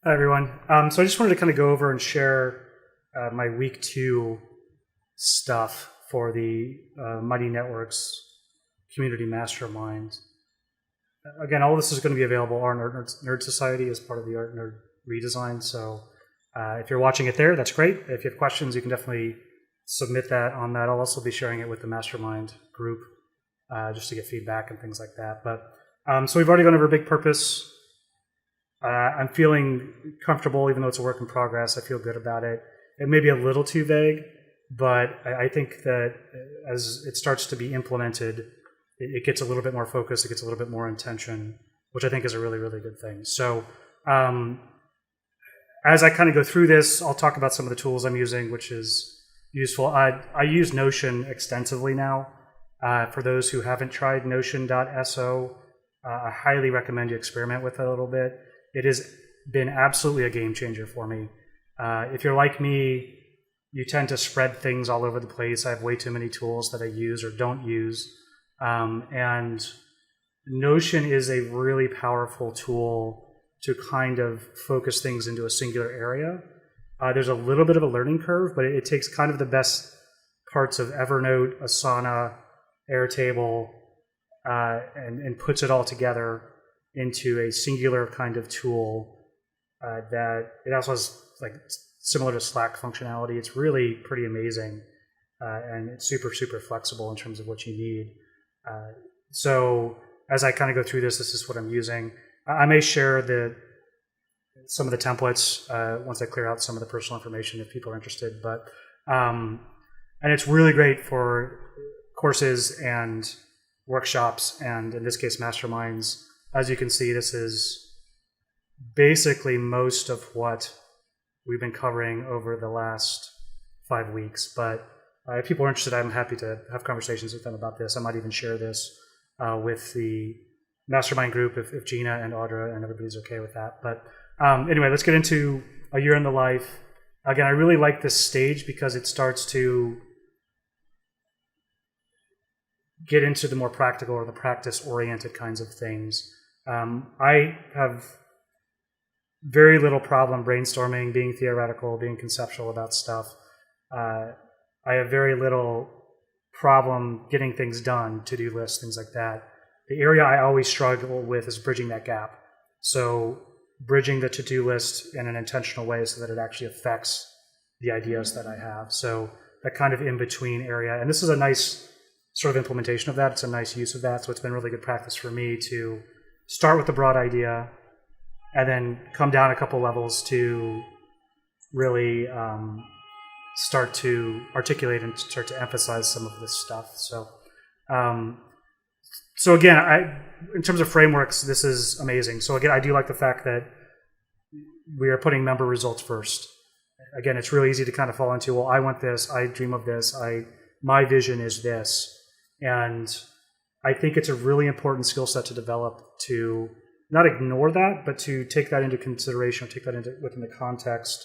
Hi, everyone. So I just wanted to kind of go over and share my week 2 stuff for the Mighty Networks Community Mastermind. Again, all this is going to be available on our Nerd Society as part of the Art Nerd redesign. So if you're watching it there, that's great. If you have questions, you can definitely submit that on that. I'll also be sharing it with the Mastermind group just to get feedback and things like that. But so we've already gone over a big purpose. I'm feeling comfortable, even though it's a work in progress. I feel good about it. It may be a little too vague, but I think that as it starts to be implemented, it gets a little bit more focus, it gets a little bit more intention, which I think is a really, really good thing. So as I kind of go through this, I'll talk about some of the tools I'm using, which is useful. I use Notion extensively now. For those who haven't tried Notion.so, I highly recommend you experiment with it a little bit. It has been absolutely a game changer for me. If you're like me, you tend to spread things all over the place. I have way too many tools that I use or don't use. And Notion is a really powerful tool to kind of focus things into a singular area. There's a little bit of a learning curve, but it takes kind of the best parts of Evernote, Asana, Airtable, and puts it all together into a singular kind of tool that it also has like similar to Slack functionality. It's really pretty amazing, and it's super, super flexible in terms of what you need. So as I kind of go through this is what I'm using. I may share some of the templates once I clear out some of the personal information if people are interested. But and it's really great for courses and workshops, and in this case, masterminds. As you can see, this is basically most of what we've been covering over the last 5 weeks. But if people are interested, I'm happy to have conversations with them about this. I might even share this with the mastermind group if Gina and Audra and everybody's okay with that. But anyway, let's get into a year in the life. Again, I really like this stage because it starts to get into the more practical or the practice-oriented kinds of things. I have very little problem brainstorming, being theoretical, being conceptual about stuff. I have very little problem getting things done, to-do lists, things like that. The area I always struggle with is bridging that gap. So bridging the to-do list in an intentional way so that it actually affects the ideas that I have. So that kind of in-between area. And this is a nice sort of implementation of that. It's a nice use of that. So it's been really good practice for me to start with the broad idea and then come down a couple levels to really start to articulate and start to emphasize some of this stuff. So again, in terms of frameworks, this is amazing. So again, I do like the fact that we are putting member results first. Again, it's really easy to kind of fall into, well, I want this, I dream of this, my vision is this. And I think it's a really important skill set to develop to not ignore that, but to take that into consideration, or take that within the context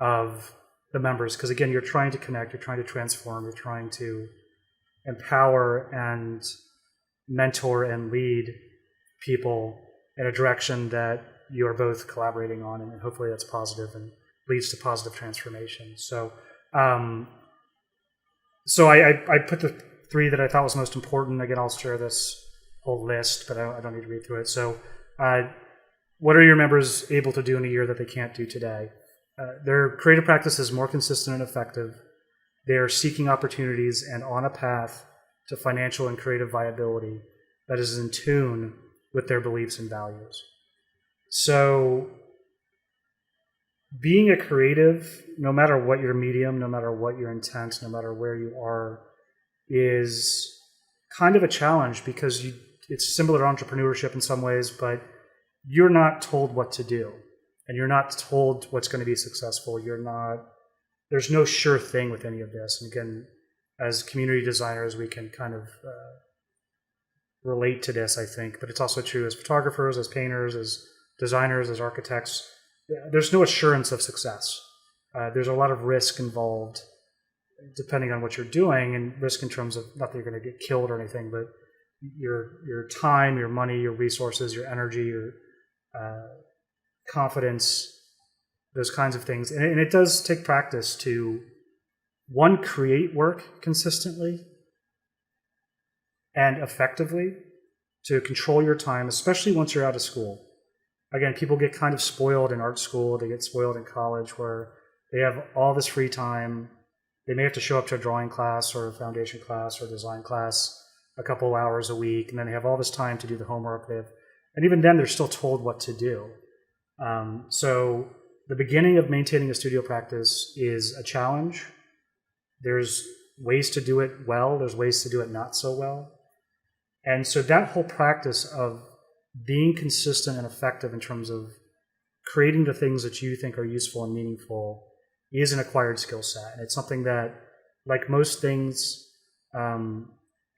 of the members. Because again, you're trying to connect, you're trying to transform, you're trying to empower and mentor and lead people in a direction that you are both collaborating on, and hopefully that's positive and leads to positive transformation. So I put the 3 that I thought was most important. Again, I'll share this whole list, but I don't need to read through it. So what are your members able to do in a year that they can't do today? Their creative practice is more consistent and effective. They are seeking opportunities and on a path to financial and creative viability that is in tune with their beliefs and values. So being a creative, no matter what your medium, no matter what your intent, no matter where you are, is kind of a challenge because it's similar to entrepreneurship in some ways, but you're not told what to do, and you're not told what's going to be successful. There's no sure thing with any of this. And again, as community designers, we can kind of relate to this, I think, but it's also true as photographers, as painters, as designers, as architects. There's no assurance of success. There's a lot of risk involved depending on what you're doing, and risk in terms of not that you're going to get killed or anything, but your time, your money, your resources, your energy, your confidence, those kinds of things. And it does take practice to, one, create work consistently and effectively, to control your time, especially once you're out of school. Again, people get kind of spoiled in art school, they get spoiled in college, where they have all this free time. They may have to show up to a drawing class or a foundation class or a design class a couple hours a week, and then they have all this time to do the homework. And even then, they're still told what to do. So the beginning of maintaining a studio practice is a challenge. There's ways to do it well. There's ways to do it not so well. And so that whole practice of being consistent and effective in terms of creating the things that you think are useful and meaningful is an acquired skill set. And it's something that, like most things,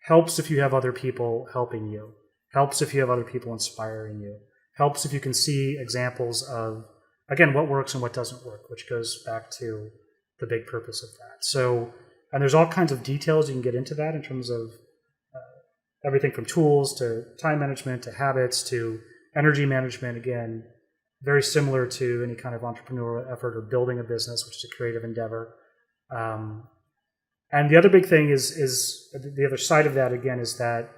helps if you have other people helping you, helps if you have other people inspiring you, helps if you can see examples of, again, what works and what doesn't work, which goes back to the big purpose of that. So, and there's all kinds of details you can get into that in terms of everything from tools to time management to habits to energy management. Again, very similar to any kind of entrepreneurial effort or building a business, which is a creative endeavor. And the other big thing is the other side of that, again, is that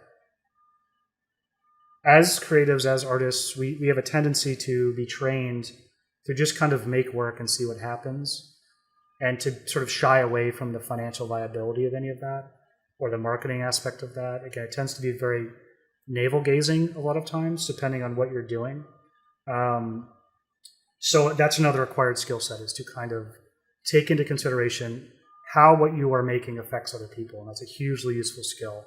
as creatives, as artists, we have a tendency to be trained to just kind of make work and see what happens, and to sort of shy away from the financial viability of any of that or the marketing aspect of that. Again, it tends to be very navel-gazing a lot of times, depending on what you're doing. So that's another acquired skill set, is to kind of take into consideration how what you are making affects other people. And that's a hugely useful skill.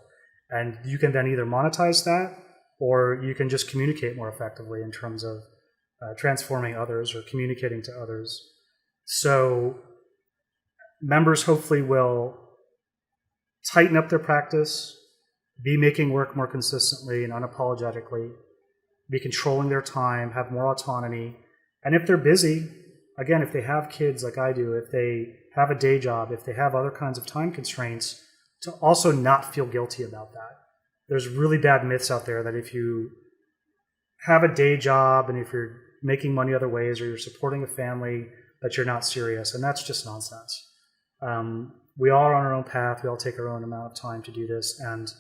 And you can then either monetize that, or you can just communicate more effectively in terms of transforming others or communicating to others. So members hopefully will tighten up their practice, be making work more consistently and unapologetically, be controlling their time, have more autonomy. And if they're busy, again, if they have kids like I do, if they have a day job, if they have other kinds of time constraints, to also not feel guilty about that. There's really bad myths out there that if you have a day job and if you're making money other ways or you're supporting a family, that you're not serious. And that's just nonsense. We all are on our own path. We all take our own amount of time to do this. And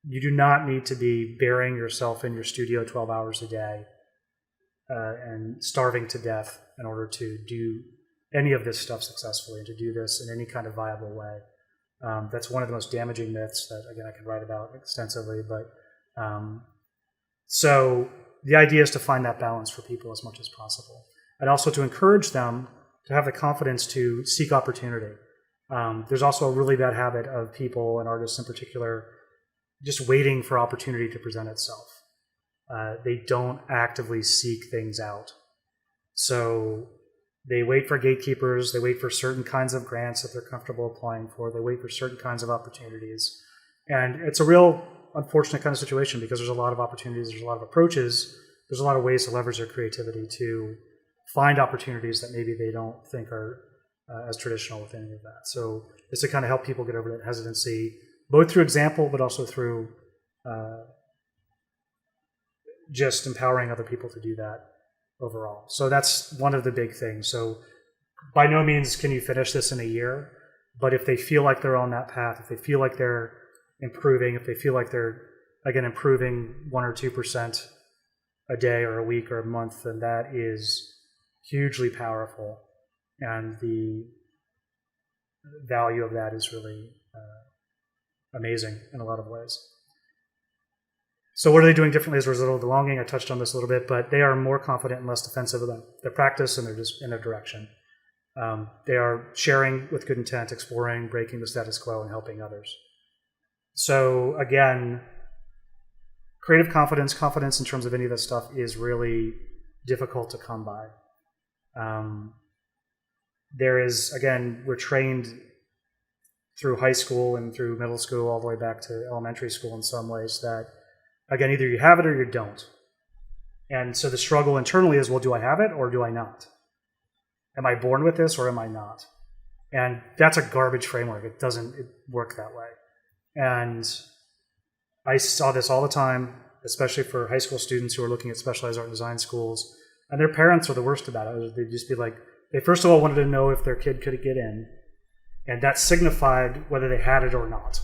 you do not need to be burying yourself in your studio 12 hours a day and starving to death in order to do any of this stuff successfully and to do this in any kind of viable way. That's one of the most damaging myths that, again, I could write about extensively. But so the idea is to find that balance for people as much as possible, and also to encourage them to have the confidence to seek opportunity. There's also a really bad habit of people, and artists in particular, just waiting for opportunity to present itself. They don't actively seek things out. So they wait for gatekeepers, they wait for certain kinds of grants that they're comfortable applying for, they wait for certain kinds of opportunities. And it's a real unfortunate kind of situation, because there's a lot of opportunities, there's a lot of approaches, there's a lot of ways to leverage their creativity to find opportunities that maybe they don't think are as traditional with any of that. So it's to kind of help people get over that hesitancy, both through example, but also through just empowering other people to do that overall. So that's one of the big things. So by no means can you finish this in a year, but if they feel like they're on that path, if they feel like they're improving, if they feel like they're, again, improving 1 or 2% a day or a week or a month, then that is hugely powerful. And the value of that is really amazing in a lot of ways. So what are they doing differently as a result of belonging? I touched on this a little bit, but they are more confident and less defensive about their practice and their direction. They are sharing with good intent, exploring, breaking the status quo, and helping others. So again, creative confidence in terms of any of this stuff is really difficult to come by. There is, again, we're trained through high school and through middle school all the way back to elementary school in some ways that, again, either you have it or you don't. And so the struggle internally is, well, do I have it or do I not? Am I born with this or am I not? And that's a garbage framework. It doesn't work that way. And I saw this all the time, especially for high school students who are looking at specialized art and design schools. And their parents are the worst about it. They'd just be like, they first of all wanted to know if their kid could get in, and that signified whether they had it or not,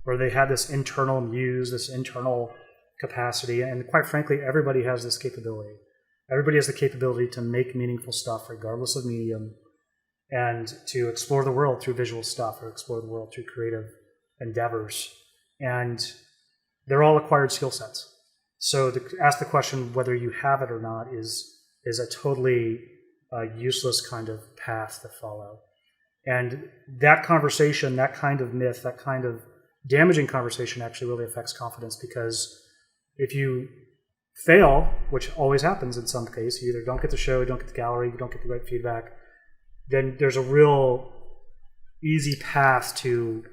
or they had this internal muse, this internal capacity. And quite frankly, everybody has this capability. Everybody has the capability to make meaningful stuff regardless of medium, and to explore the world through visual stuff, or explore the world through creative endeavors. And they're all acquired skill sets. So to ask the question whether you have it or not is a totally useless kind of path to follow. And that conversation, that kind of myth, that kind of damaging conversation actually really affects confidence, because if you fail, which always happens in some case, you either don't get the show, you don't get the gallery, you don't get the right feedback, then there's a real easy path to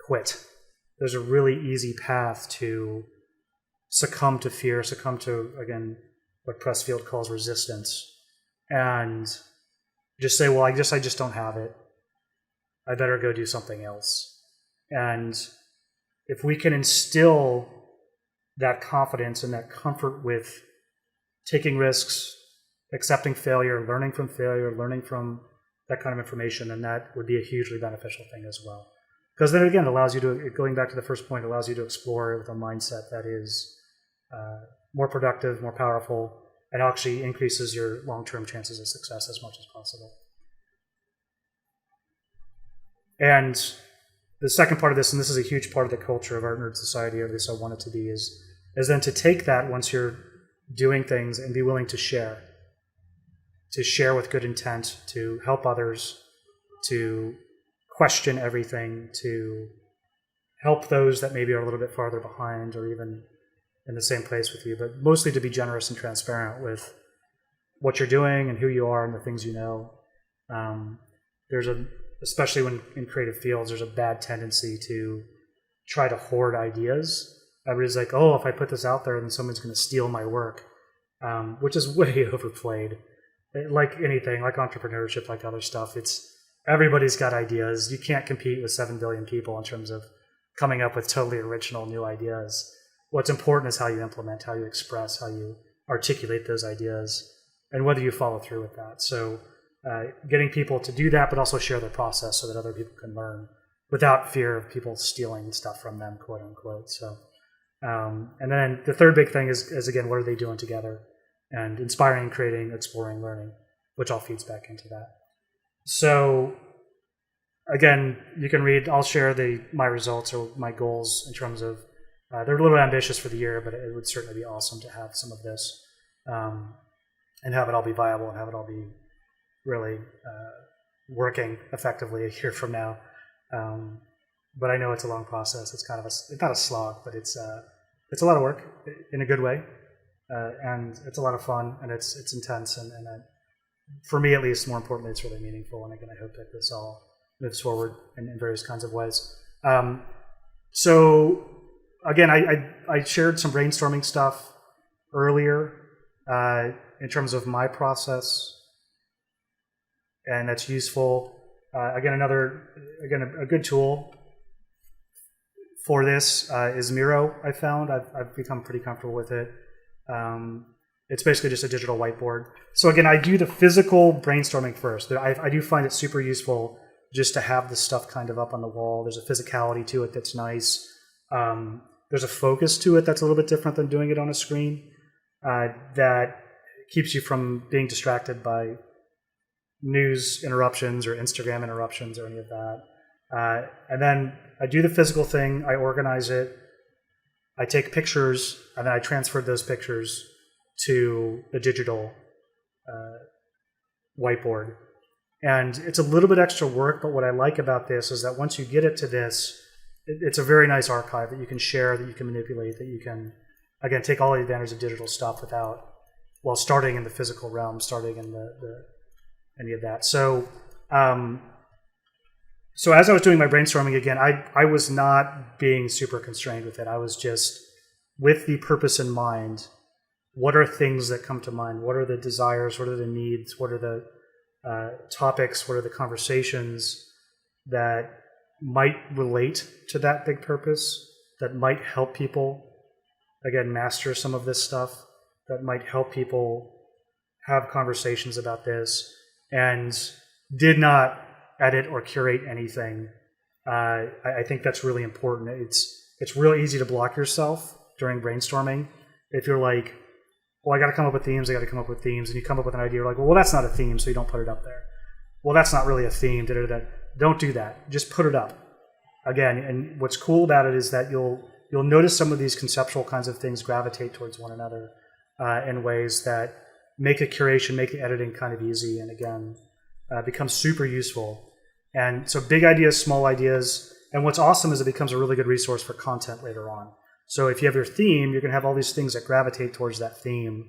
quit. There's a really easy path to succumb to fear, succumb to, again, what Pressfield calls resistance, and just say, well, I just don't have it. I better go do something else. And if we can instill that confidence and that comfort with taking risks, accepting failure, learning from that kind of information, then that would be a hugely beneficial thing as well. Because then again, it allows you to, going back to the first point, allows you to explore with a mindset that is more productive, more powerful, and actually increases your long-term chances of success as much as possible. And the second part of this, and this is a huge part of the culture of Art Nerd Society, or at least I want it to be, is then to take that once you're doing things and be willing to share with good intent, to help others, to question everything, to help those that maybe are a little bit farther behind or even in the same place with you, but mostly to be generous and transparent with what you're doing and who you are and the things you know. Especially when in creative fields, there's a bad tendency to try to hoard ideas. Everybody's like, oh, if I put this out there, then someone's going to steal my work, which is way overplayed. Like anything, like entrepreneurship, like other stuff, everybody's got ideas. You can't compete with 7 billion people in terms of coming up with totally original new ideas. What's important is how you implement, how you express, how you articulate those ideas, and whether you follow through with that. So getting people to do that, but also share their process so that other people can learn without fear of people stealing stuff from them, quote unquote. So, and then the third big thing is again, what are they doing together? And inspiring, creating, exploring, learning, which all feeds back into that. So again, you can read, I'll share my results or my goals in terms of, they're a little ambitious for the year, but it would certainly be awesome to have some of this and have it all be viable and have it all be really working effectively a year from now. But I know it's a long process. It's kind of it's not a slog, but it's a lot of work in a good way. And it's a lot of fun, and it's intense, and for me at least, more importantly, it's really meaningful. And again, I hope that this all moves forward in various kinds of ways. So again, I shared some brainstorming stuff earlier in terms of my process, and that's useful. Again, a good tool for this is Miro. I found I've become pretty comfortable with it. It's basically just a digital whiteboard. So again, I do the physical brainstorming first. I do find it super useful just to have this stuff kind of up on the wall. There's a physicality to it that's nice. There's a focus to it that's a little bit different than doing it on a screen that keeps you from being distracted by news interruptions or Instagram interruptions or any of that. And then I do the physical thing. I organize it. I take pictures, and then I transfer those pictures to the digital whiteboard. And it's a little bit extra work, but what I like about this is that once you get it to this, it's a very nice archive that you can share, that you can manipulate, that you can, again, take all the advantage of digital stuff while starting in the physical realm, starting in any of that. So as I was doing my brainstorming, again, I was not being super constrained with it. I was just with the purpose in mind. What are things that come to mind? What are the desires? What are the needs? What are the topics? What are the conversations that might relate to that big purpose, that might help people, again, master some of this stuff, that might help people have conversations about this, and did not edit or curate anything. I think that's really important. It's real easy to block yourself during brainstorming if you're like, well, I got to come up with themes. And you come up with an idea. You're like, well, that's not a theme, so you don't put it up there. Well, that's not really a theme. Don't do that. Just put it up. Again, and what's cool about it is that you'll notice some of these conceptual kinds of things gravitate towards one another in ways that make the curation, make the editing kind of easy, and again, becomes super useful. And so big ideas, small ideas, and what's awesome is it becomes a really good resource for content later on. So if you have your theme, you're going to have all these things that gravitate towards that theme,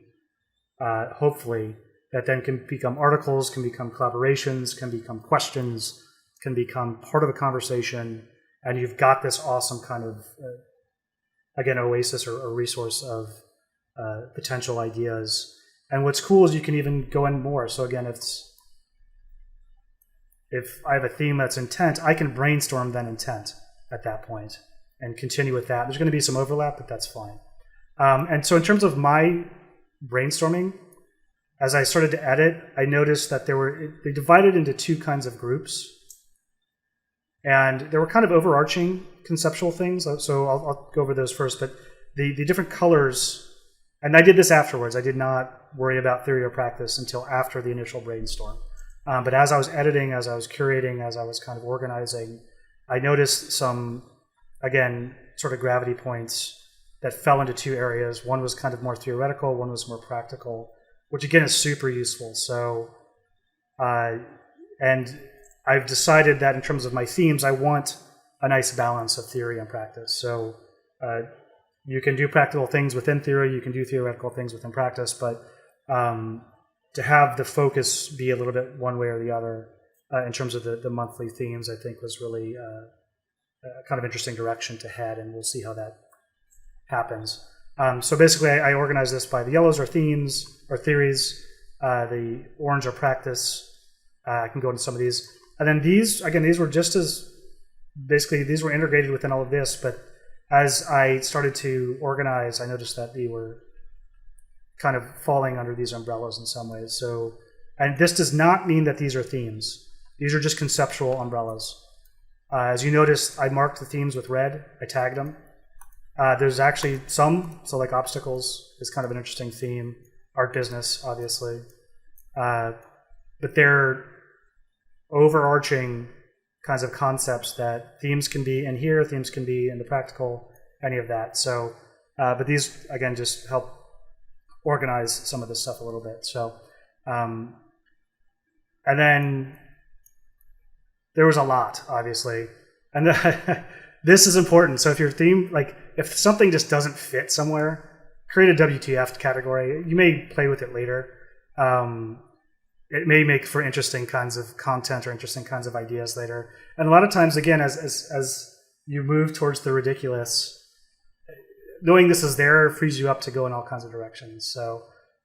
hopefully, that then can become articles, can become collaborations, can become questions, can become part of a conversation, and you've got this awesome kind of, again, oasis or resource of potential ideas. And what's cool is you can even go in more. So again, if I have a theme that's intent, I can brainstorm that intent at that point and continue with that. There's going to be some overlap, but that's fine. And so in terms of my brainstorming, as I started to edit, I noticed that they divided into two kinds of groups. And there were kind of overarching conceptual things. So I'll go over those first. But the different colors, and I did this afterwards. I did not worry about theory or practice until after the initial brainstorm. But as I was editing, as I was curating, as I was kind of organizing, I noticed some, again, sort of gravity points that fell into two areas. One was kind of more theoretical, one was more practical, which again is super useful. So, and I've decided that in terms of my themes, I want a nice balance of theory and practice. So you can do practical things within theory, you can do theoretical things within practice, but to have the focus be a little bit one way or the other in terms of the monthly themes, I think was really a kind of interesting direction to head, and we'll see how that happens. So basically, I organize this by the yellows are themes or theories, the orange are practice. I can go into some of these. And then these were just as, basically, these were integrated within all of this, but as I started to organize, I noticed that they were kind of falling under these umbrellas in some ways. So, and this does not mean that these are themes. These are just conceptual umbrellas. As you notice, I marked the themes with red. I tagged them. There's actually some, so like obstacles is kind of an interesting theme. Art business, obviously. But they're overarching kinds of concepts that themes can be in here, themes can be in the practical, any of that. So, but these, again, just help organize some of this stuff a little bit. So, and then there was a lot, obviously. And this is important. So if your theme, like if something just doesn't fit somewhere, create a WTF category. You may play with it later. It may make for interesting kinds of content or interesting kinds of ideas later. And a lot of times, again, as you move towards the ridiculous, knowing this is there frees you up to go in all kinds of directions. So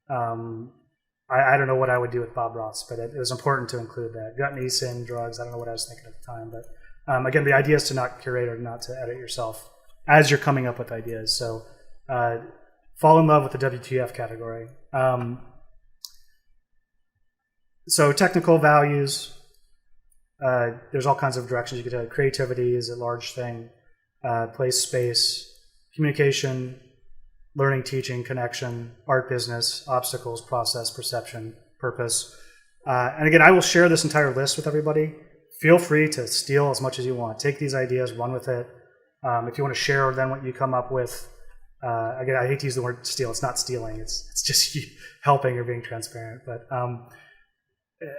I don't know what I would do with Bob Ross, but it was important to include that. Gluttony, sin, drugs, I don't know what I was thinking at the time. But again, the idea is to not curate or not to edit yourself as you're coming up with ideas. So fall in love with the WTF category. So technical values, there's all kinds of directions you could take. Creativity is a large thing. Place, space, communication, learning, teaching, connection, art, business, obstacles, process, perception, purpose. And again, I will share this entire list with everybody. Feel free to steal as much as you want. Take these ideas, run with it. If you want to share then what you come up with, again, I hate to use the word steal. It's not stealing. It's just helping or being transparent. But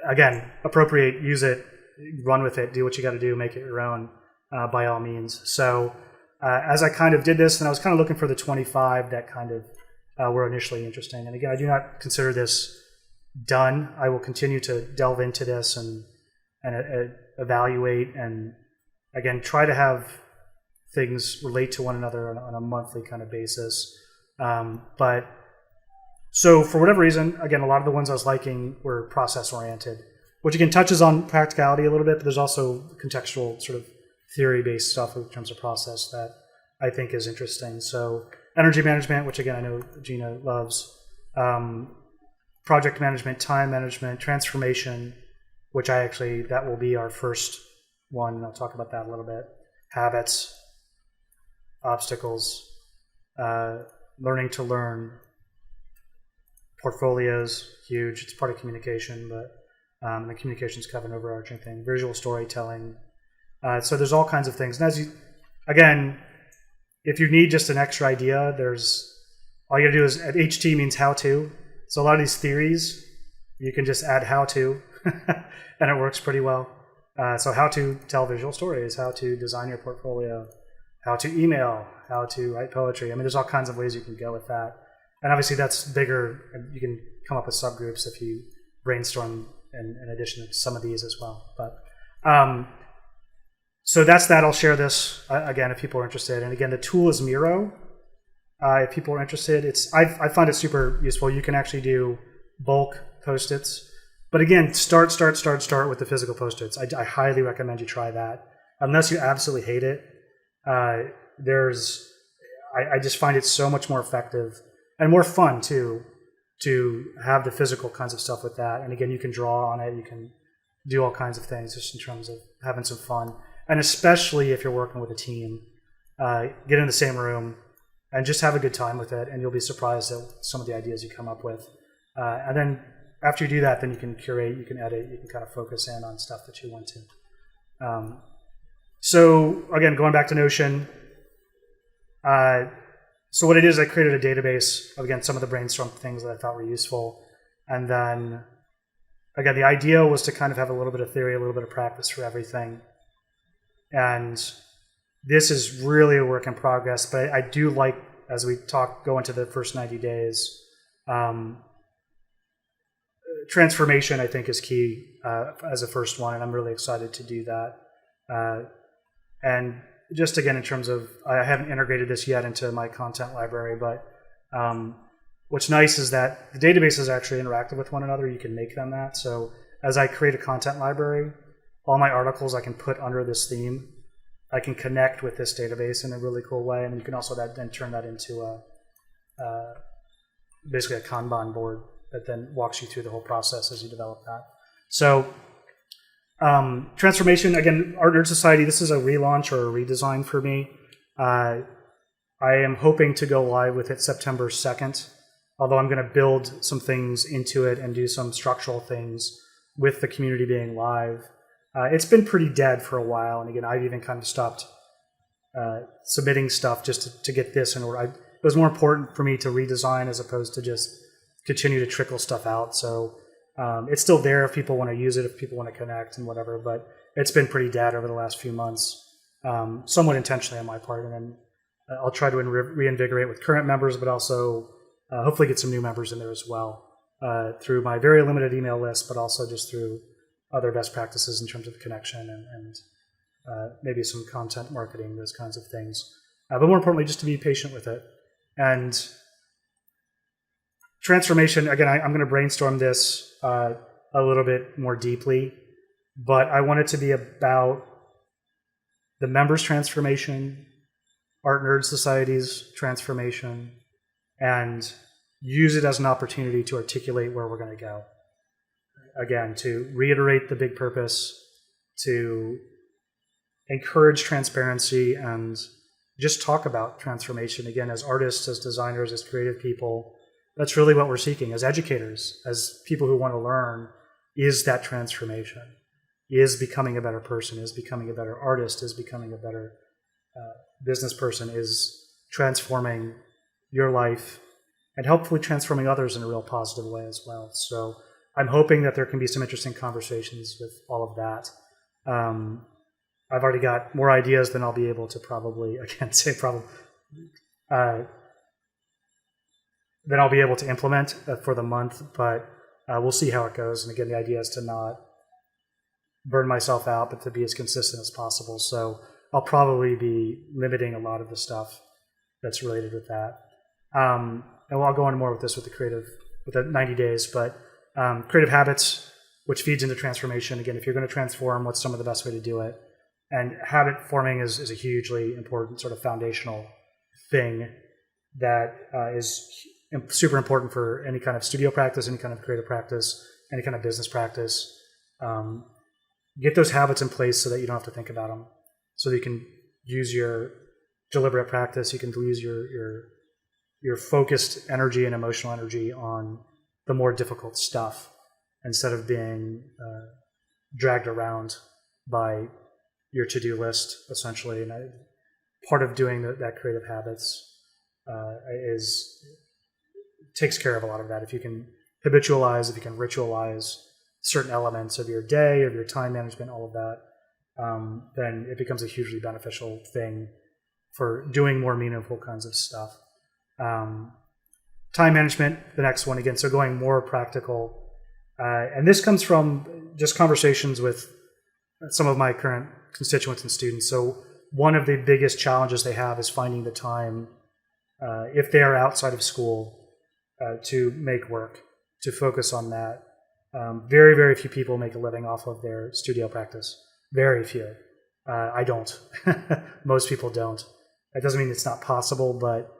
again, appropriate, use it, run with it, do what you got to do, make it your own by all means. So as I kind of did this, and I was kind of looking for the 25 that kind of were initially interesting. And again, I do not consider this done. I will continue to delve into this and evaluate and, again, try to have things relate to one another on a monthly kind of basis. But so for whatever reason, again, a lot of the ones I was liking were process-oriented, which again touches on practicality a little bit, but there's also contextual sort of theory-based stuff in terms of process that I think is interesting. So energy management, which again I know Gina loves. From project management, time management, transformation, which that will be our first one, and I'll talk about that a little bit. Habits, obstacles, learning to learn, portfolios, huge. It's part of communication, but the communication's kind of an overarching thing. Visual storytelling. So there's all kinds of things. And again, if you need just an extra idea, all you gotta do is, HT means how to. So a lot of these theories, you can just add how to, and it works pretty well. So how to tell visual stories, how to design your portfolio, how to email, how to write poetry. I mean, there's all kinds of ways you can go with that. And obviously that's bigger, and you can come up with subgroups if you brainstorm in addition to some of these as well. But so that's that. I'll share this again if people are interested. And again, the tool is Miro. If people are interested, I find it super useful. You can actually do bulk Post-its. But again, start with the physical Post-its. I highly recommend you try that. Unless you absolutely hate it, I just find it so much more effective and more fun too, to have the physical kinds of stuff with that. And again, you can draw on it. You can do all kinds of things just in terms of having some fun. And especially if you're working with a team, get in the same room and just have a good time with it. And you'll be surprised at some of the ideas you come up with. And then after you do that, then you can curate, you can edit, you can kind of focus in on stuff that you want to. So again, going back to Notion, so what it is, I created a database of, again, some of the brainstorm things that I thought were useful. And then, again, the idea was to kind of have a little bit of theory, a little bit of practice for everything. And this is really a work in progress, but I do like, as we go into the first 90 days, transformation, I think, is key as a first one, and I'm really excited to do that. And just again, in terms of, I haven't integrated this yet into my content library, but what's nice is that the databases actually interactive with one another. You can make them that. So as I create a content library, all my articles I can put under this theme. I can connect with this database in a really cool way, and you can also then turn that into basically a Kanban board that then walks you through the whole process as you develop that. So transformation, again, Art Nerd Society, this is a relaunch or a redesign for me. I am hoping to go live with it September 2nd, although I'm going to build some things into it and do some structural things with the community being live. It's been pretty dead for a while, and again, I've even kind of stopped submitting stuff just to get this in order. It was more important for me to redesign as opposed to just continue to trickle stuff out. So it's still there if people want to use it, if people want to connect and whatever, but it's been pretty dead over the last few months, somewhat intentionally on my part. And then I'll try to reinvigorate with current members, but also hopefully get some new members in there as well through my very limited email list, but also just through other best practices in terms of connection and maybe some content marketing, those kinds of things. But more importantly, just to be patient with it. And transformation, again, I'm going to brainstorm this a little bit more deeply, but I want it to be about the members' transformation, Art Nerd Society's transformation, and use it as an opportunity to articulate where we're going to go. Again, to reiterate the big purpose, to encourage transparency, and just talk about transformation. Again, as artists, as designers, as creative people, that's really what we're seeking. As educators, as people who want to learn, is that transformation, is becoming a better person, is becoming a better artist, is becoming a better business person, is transforming your life and hopefully transforming others in a real positive way as well. So I'm hoping that there can be some interesting conversations with all of that. I've already got more ideas than I'll be able to probably, I can't say probably, than I'll be able to implement for the month, but we'll see how it goes. And again, the idea is to not burn myself out, but to be as consistent as possible. So I'll probably be limiting a lot of the stuff that's related with that. And I'll go on more with this with the 90 days, but creative habits, which feeds into transformation. Again, if you're going to transform, what's some of the best way to do it? And habit forming is a hugely important sort of foundational thing that is super important for any kind of studio practice, any kind of creative practice, any kind of business practice. Get those habits in place so that you don't have to think about them. So that you can use your deliberate practice. You can use your focused energy and emotional energy on the more difficult stuff instead of being dragged around by your to-do list, essentially. And part of doing that creative habits takes care of a lot of that. If you can habitualize, if you can ritualize certain elements of your day, of your time management, all of that, then it becomes a hugely beneficial thing for doing more meaningful kinds of stuff. Time management, the next one again, so going more practical. And this comes from just conversations with some of my current constituents and students. So one of the biggest challenges they have is finding the time, if they are outside of school, to make work, to focus on that. Very, very few people make a living off of their studio practice. Very few. I don't. Most people don't. That doesn't mean it's not possible, but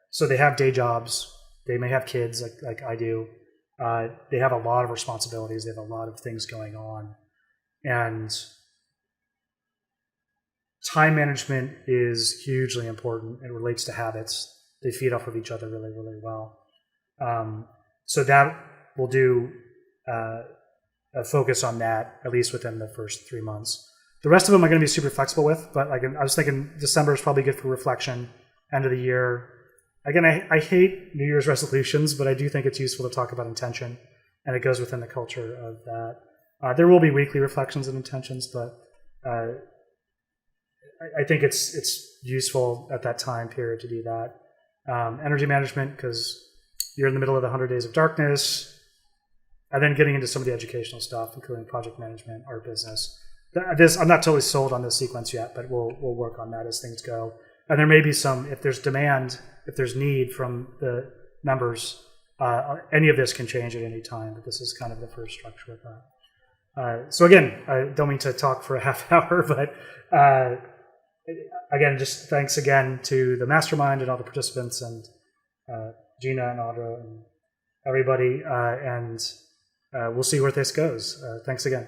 so they have day jobs. They may have kids like I do. They have a lot of responsibilities. They have a lot of things going on. And time management is hugely important. It relates to habits. They feed off of each other really, really well. So that will do a focus on that, at least within the first 3 months. The rest of them I'm going to be super flexible with, but like I was thinking December is probably good for reflection, end of the year. Again, I hate New Year's resolutions, but I do think it's useful to talk about intention, and it goes within the culture of that. There will be weekly reflections and intentions, but I think it's useful at that time period to do that. Energy management, because you're in the middle of the 100 Days of Darkness, and then getting into some of the educational stuff, including project management, art business. I'm not totally sold on this sequence yet, but we'll work on that as things go. And there may be some, if there's demand, if there's need from the members, any of this can change at any time, but this is kind of the first structure of that. So again, I don't mean to talk for a half hour, but again, just thanks again to the mastermind and all the participants and Gina and Audra and everybody, and we'll see where this goes. Thanks again.